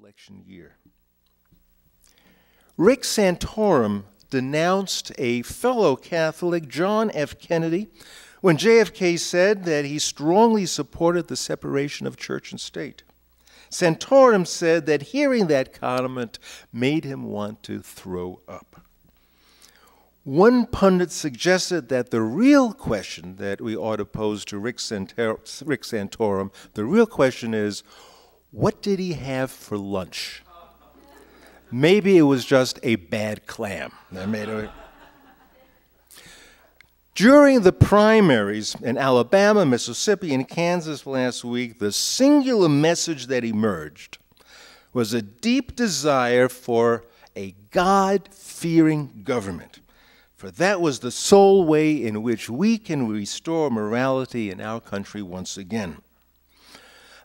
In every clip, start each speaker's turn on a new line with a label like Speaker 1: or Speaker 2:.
Speaker 1: election year. Rick Santorum denounced a fellow Catholic, John F. Kennedy, when JFK said that he strongly supported the separation of church and state. Santorum said that hearing that comment made him want to throw up. One pundit suggested that the real question that we ought to pose to Rick Santorum, the real question is, what did he have for lunch? Maybe it was just a bad clam. During the primaries in Alabama, Mississippi, and Kansas last week, the singular message that emerged was a deep desire for a God-fearing government. For that was the sole way in which we can restore morality in our country once again.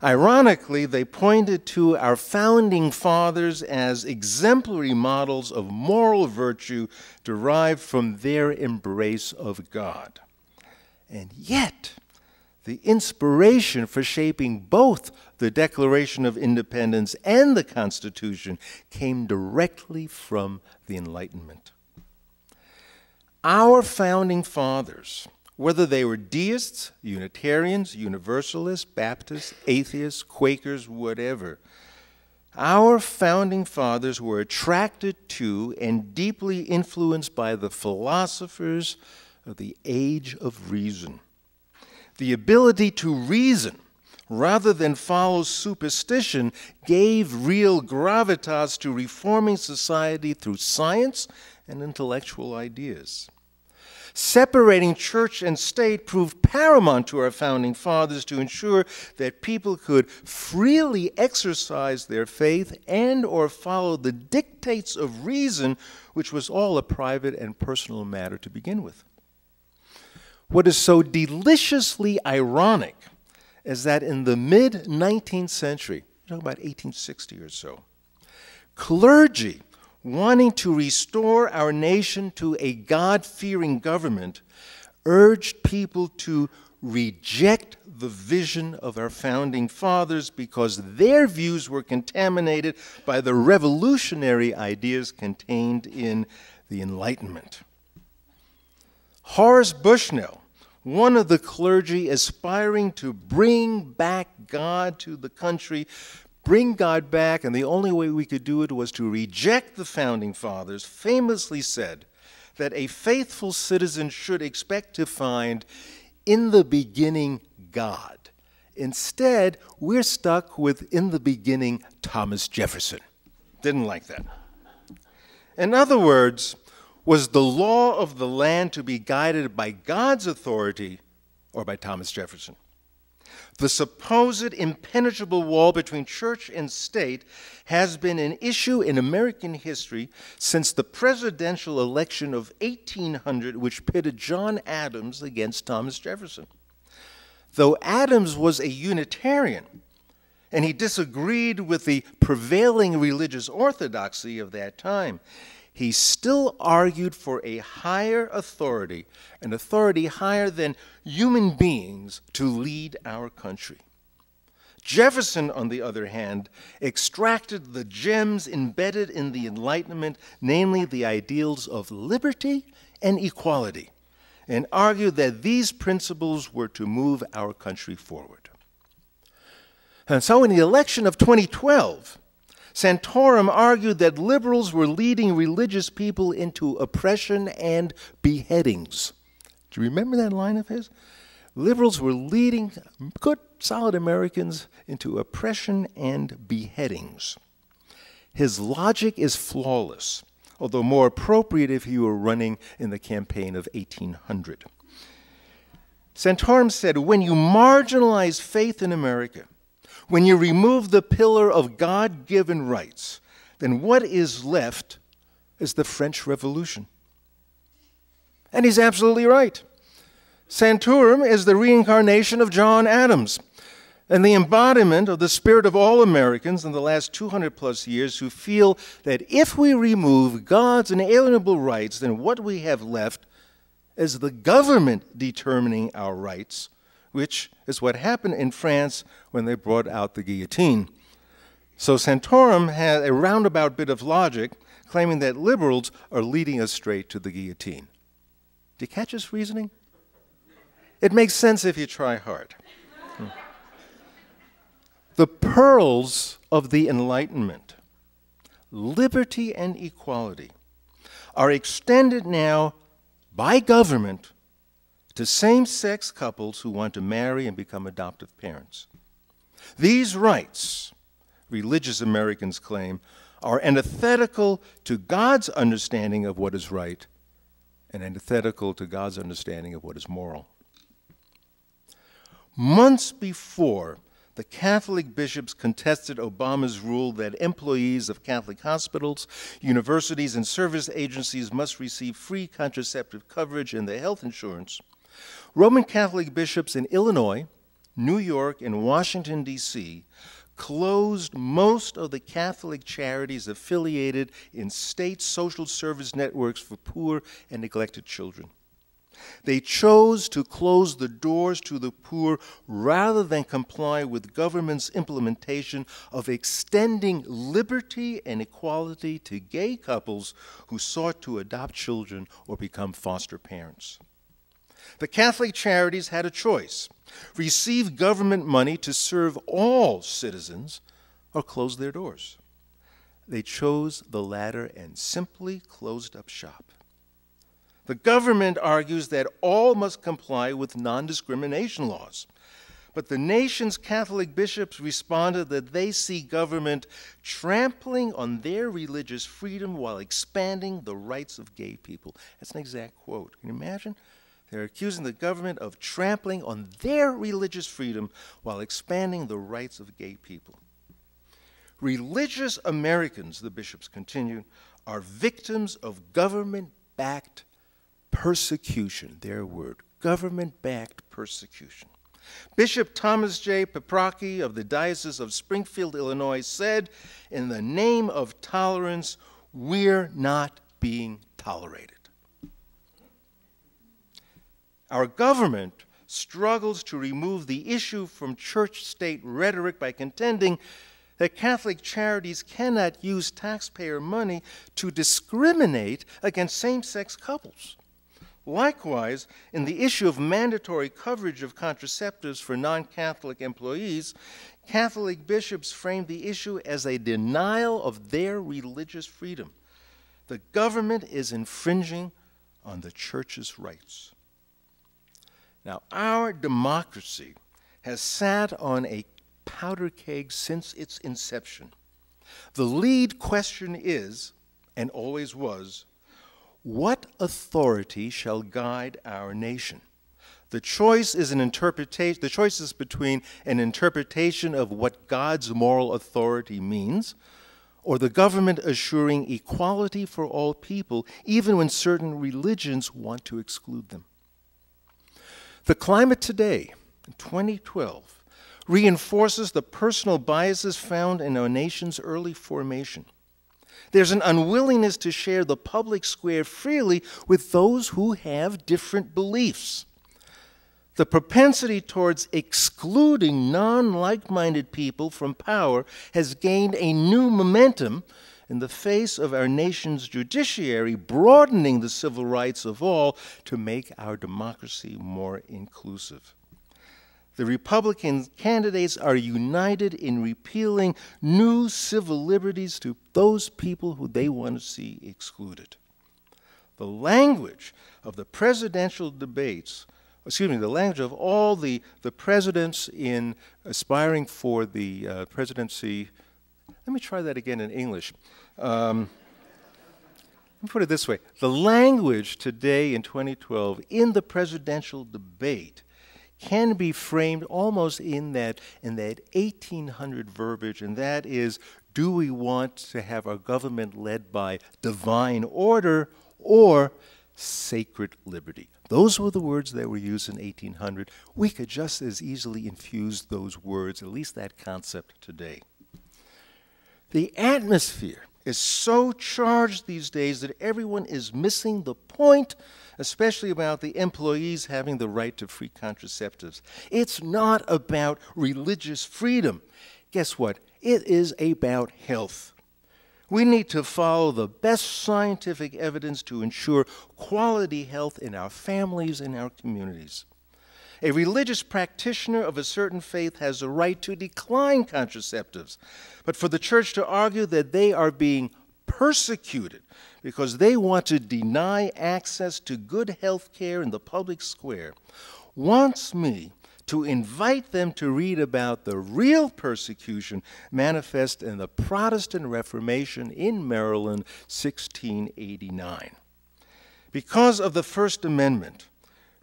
Speaker 1: Ironically, they pointed to our founding fathers as exemplary models of moral virtue derived from their embrace of God. And yet, the inspiration for shaping both the Declaration of Independence and the Constitution came directly from the Enlightenment. Our founding fathers, whether they were deists, Unitarians, Universalists, Baptists, atheists, Quakers, whatever, our founding fathers were attracted to and deeply influenced by the philosophers of the age of reason. The ability to reason rather than follow superstition gave real gravitas to reforming society through science and intellectual ideas. Separating church and state proved paramount to our founding fathers to ensure that people could freely exercise their faith and or follow the dictates of reason, which was all a private and personal matter to begin with. What is so deliciously ironic is that in the mid-19th century, we're talking about 1860 or so, clergy wanting to restore our nation to a God-fearing government, urged people to reject the vision of our founding fathers because their views were contaminated by the revolutionary ideas contained in the Enlightenment. Horace Bushnell, one of the clergy aspiring to bring back God to the country, bring God back, and the only way we could do it was to reject the founding fathers, famously said that a faithful citizen should expect to find in the beginning God. Instead, we're stuck with in the beginning Thomas Jefferson. Didn't like that. In other words, was the law of the land to be guided by God's authority or by Thomas Jefferson? The supposed impenetrable wall between church and state has been an issue in American history since the presidential election of 1800, which pitted John Adams against Thomas Jefferson. Though Adams was a Unitarian, and he disagreed with the prevailing religious orthodoxy of that time, he still argued for a higher authority, an authority higher than human beings, to lead our country. Jefferson, on the other hand, extracted the gems embedded in the Enlightenment, namely the ideals of liberty and equality, and argued that these principles were to move our country forward. And so in the election of 2012, Santorum argued that liberals were leading religious people into oppression and beheadings. Do you remember that line of his? Liberals were leading good, solid Americans into oppression and beheadings. His logic is flawless, although more appropriate if he were running in the campaign of 1800. Santorum said, when you marginalize faith in America, when you remove the pillar of God-given rights, then what is left is the French Revolution. And he's absolutely right. Santorum is the reincarnation of John Adams and the embodiment of the spirit of all Americans in the last 200-plus years who feel that if we remove God's inalienable rights, then what we have left is the government determining our rights, which is what happened in France when they brought out the guillotine. So Santorum had a roundabout bit of logic claiming that liberals are leading us straight to the guillotine. Do you catch his reasoning? It makes sense if you try hard. The pearls of the Enlightenment, liberty and equality, are extended now by government to same-sex couples who want to marry and become adoptive parents. These rights, religious Americans claim, are antithetical to God's understanding of what is right and antithetical to God's understanding of what is moral. Months before, the Catholic bishops contested Obama's rule that employees of Catholic hospitals, universities, and service agencies must receive free contraceptive coverage in their health insurance. Roman Catholic bishops in Illinois, New York, and Washington, D.C. closed most of the Catholic charities affiliated in state social service networks for poor and neglected children. They chose to close the doors to the poor rather than comply with government's implementation of extending liberty and equality to gay couples who sought to adopt children or become foster parents. The Catholic charities had a choice: receive government money to serve all citizens or close their doors. They chose the latter and simply closed up shop. The government argues that all must comply with non-discrimination laws. But the nation's Catholic bishops responded that they see government trampling on their religious freedom while expanding the rights of gay people. That's an exact quote. Can you imagine? They're accusing the government of trampling on their religious freedom while expanding the rights of gay people. Religious Americans, the bishops continue, are victims of government-backed persecution, their word, government-backed persecution. Bishop Thomas J. Paprocki of the Diocese of Springfield, Illinois, said, "In the name of tolerance, we're not being tolerated." Our government struggles to remove the issue from church-state rhetoric by contending that Catholic charities cannot use taxpayer money to discriminate against same-sex couples. Likewise, in the issue of mandatory coverage of contraceptives for non-Catholic employees, Catholic bishops framed the issue as a denial of their religious freedom. The government is infringing on the church's rights. Now, our democracy has sat on a powder keg since its inception. The lead question is, and always was, what authority shall guide our nation? The choice is between an interpretation of what God's moral authority means, or the government assuring equality for all people, even when certain religions want to exclude them. The climate today, in 2012, reinforces the personal biases found in our nation's early formation. There's an unwillingness to share the public square freely with those who have different beliefs. The propensity towards excluding non-like-minded people from power has gained a new momentum in the face of our nation's judiciary broadening the civil rights of all to make our democracy more inclusive. The Republican candidates are united in repealing new civil liberties to those people who they want to see excluded. The language of the presidential debates, the language of all the presidents in aspiring for the presidency. Let me try that again in English. Let me put it this way. The language today in 2012 in the presidential debate can be framed almost in that 1800 verbiage, and that is, do we want to have our government led by divine order or sacred liberty? Those were the words that were used in 1800. We could just as easily infuse those words, at least that concept, today. The atmosphere is so charged these days that everyone is missing the point, especially about the employees having the right to free contraceptives. It's not about religious freedom. guess what? It is about health. We need to follow the best scientific evidence to ensure quality health in our families and our communities. A religious practitioner of a certain faith has a right to decline contraceptives, but for the church to argue that they are being persecuted because they want to deny access to good health care in the public square wants me to invite them to read about the real persecution manifest in the Protestant Reformation in Maryland, 1689. Because of the First Amendment,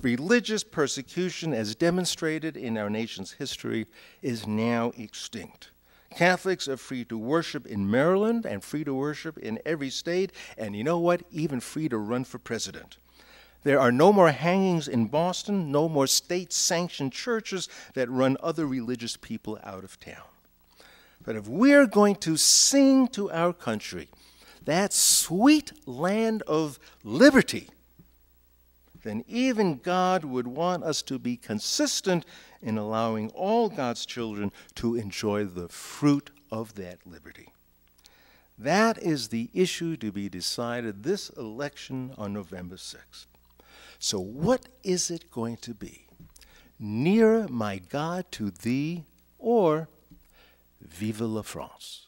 Speaker 1: religious persecution, as demonstrated in our nation's history, is now extinct. Catholics are free to worship in Maryland and free to worship in every state, and you know what? Even free to run for president. There are no more hangings in Boston, no more state-sanctioned churches that run other religious people out of town. But if we're going to sing to our country, that sweet land of liberty, then even God would want us to be consistent in allowing all God's children to enjoy the fruit of that liberty. That is the issue to be decided this election on November 6th. So what is it going to be? Nearer, my God, to thee, or Vive la France?